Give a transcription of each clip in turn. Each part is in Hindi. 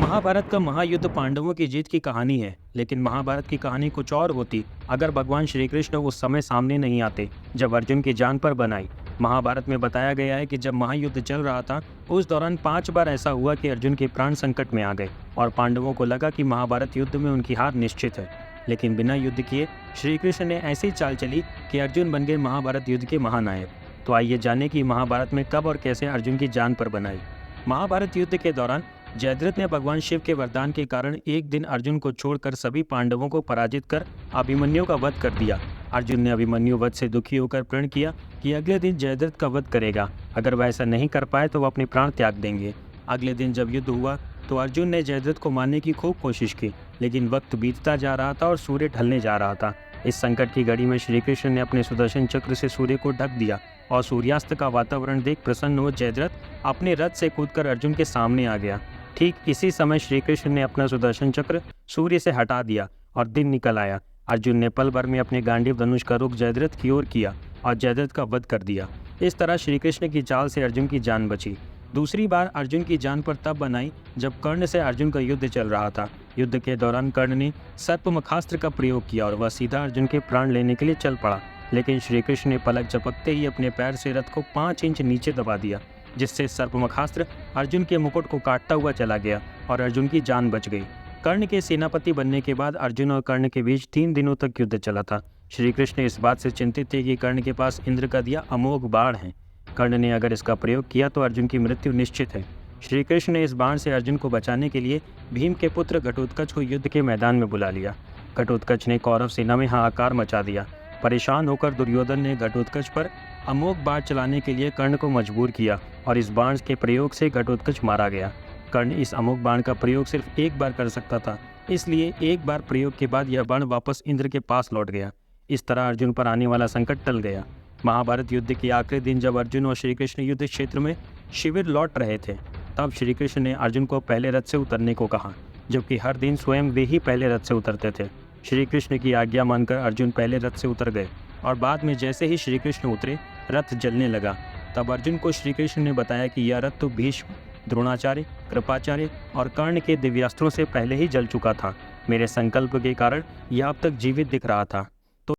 महाभारत का महायुद्ध पांडवों की जीत की कहानी है, लेकिन महाभारत की कहानी कुछ और होती अगर भगवान श्री कृष्ण उस समय सामने नहीं आते जब अर्जुन की जान पर बन आई। महाभारत में बताया गया है कि जब महायुद्ध चल रहा था उस दौरान 5 बार ऐसा हुआ कि अर्जुन के प्राण संकट में आ गए और पांडवों को लगा कि महाभारत युद्ध में उनकी हार निश्चित है। लेकिन बिना युद्ध किए श्री कृष्ण ने ऐसी चाल चली कि अर्जुन बन गए महाभारत युद्ध के महानायक। तो आइए जाने कि महाभारत में कब और कैसे अर्जुन की जान पर बनाई। महाभारत युद्ध के दौरान जयद्रथ ने भगवान शिव के वरदान के कारण एक दिन अर्जुन को छोड़कर सभी पांडवों को पराजित कर अभिमन्यु का वध कर दिया। अर्जुन ने अभिमन्यु वध से दुखी होकर प्रण किया कि अगले दिन जयद्रथ का वध करेगा। अगर वह ऐसा नहीं कर पाए तो वह अपने प्राण त्याग देंगे। अगले दिन जब युद्ध हुआ तो अर्जुन ने जयद्रथ को मारने की खूब कोशिश की, लेकिन वक्त बीतता जा रहा था और सूर्य ढलने जा रहा था। इस संकट की घड़ी में श्री कृष्ण ने अपने सुदर्शन चक्र से सूर्य को ढक दिया और सूर्यास्त का वातावरण देख प्रसन्न हो जयद्रथ अपने रथ से कूदकर अर्जुन के सामने आ गया। ठीक इसी समय श्री कृष्ण ने अपना सुदर्शन चक्र सूर्य से हटा दिया और दिन निकल आया। अर्जुन ने पल भर में अपने गांडीव धनुष का रुख जयद्रथ की ओर किया और जयद्रथ का वध कर दिया। इस तरह श्री कृष्ण की चाल से अर्जुन की जान बची। दूसरी बार अर्जुन की जान पर तब बनाई जब कर्ण से अर्जुन का युद्ध चल रहा था। युद्ध के दौरान कर्ण ने सर्पमुखास्त्र का प्रयोग किया और वह सीधा अर्जुन के प्राण लेने के लिए चल पड़ा, लेकिन श्री कृष्ण ने पलक झपकते ही अपने पैर से रथ को 5 इंच नीचे दबा दिया, जिससे सर्पमुखास्त्र अर्जुन के मुकुट को काटता हुआ चला गया और अर्जुन की जान बच गई। कर्ण के सेनापति बनने के बाद अर्जुन और कर्ण के बीच 3 दिनों तक युद्ध चला था। श्री कृष्ण इस बात से चिंतित थे कि कर्ण के पास इंद्र का दिया अमोघ बाण है। कर्ण ने अगर इसका प्रयोग किया तो अर्जुन की मृत्यु निश्चित है। श्री कृष्ण ने इस बाण से अर्जुन को बचाने के लिए भीम के पुत्र घटोत्कच को युद्ध के मैदान में बुला लिया। घटोत्कच ने कौरव सेना में हाहाकार मचा दिया। परेशान होकर दुर्योधन ने घटोत्कच पर अमोघ बाण चलाने के लिए कर्ण को मजबूर किया और इस बाण के प्रयोग से घटोत्कच मारा गया। कर्ण इस अमोघ बाण का प्रयोग सिर्फ एक बार कर सकता था, इसलिए एक बार प्रयोग के बाद यह बाण वापस इंद्र के पास लौट गया। इस तरह अर्जुन पर आने वाला संकट टल गया। महाभारत युद्ध के आखिरी दिन जब अर्जुन और श्री कृष्ण युद्ध क्षेत्र में शिविर लौट रहे थे, तब श्री कृष्ण ने अर्जुन को पहले रथ से उतरने को कहा, जबकि हर दिन स्वयं वे ही पहले रथ से उतरते थे। श्री कृष्ण की आज्ञा मानकर अर्जुन पहले रथ से उतर गए और बाद में जैसे ही श्री कृष्ण उतरे रथ जलने लगा। तब अर्जुन को श्री कृष्ण ने बताया कि यह रथ तो भीष्म, द्रोणाचार्य, कृपाचार्य और कर्ण के दिव्यास्त्रों से पहले ही जल चुका था। मेरे संकल्प के कारण यह अब तक जीवित दिख रहा था। तो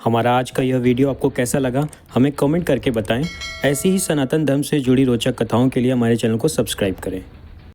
हमारा आज का यह वीडियो आपको कैसा लगा हमें कमेंट करके बताएं। ऐसी ही सनातन धर्म से जुड़ी रोचक कथाओं के लिए हमारे चैनल को सब्सक्राइब करें।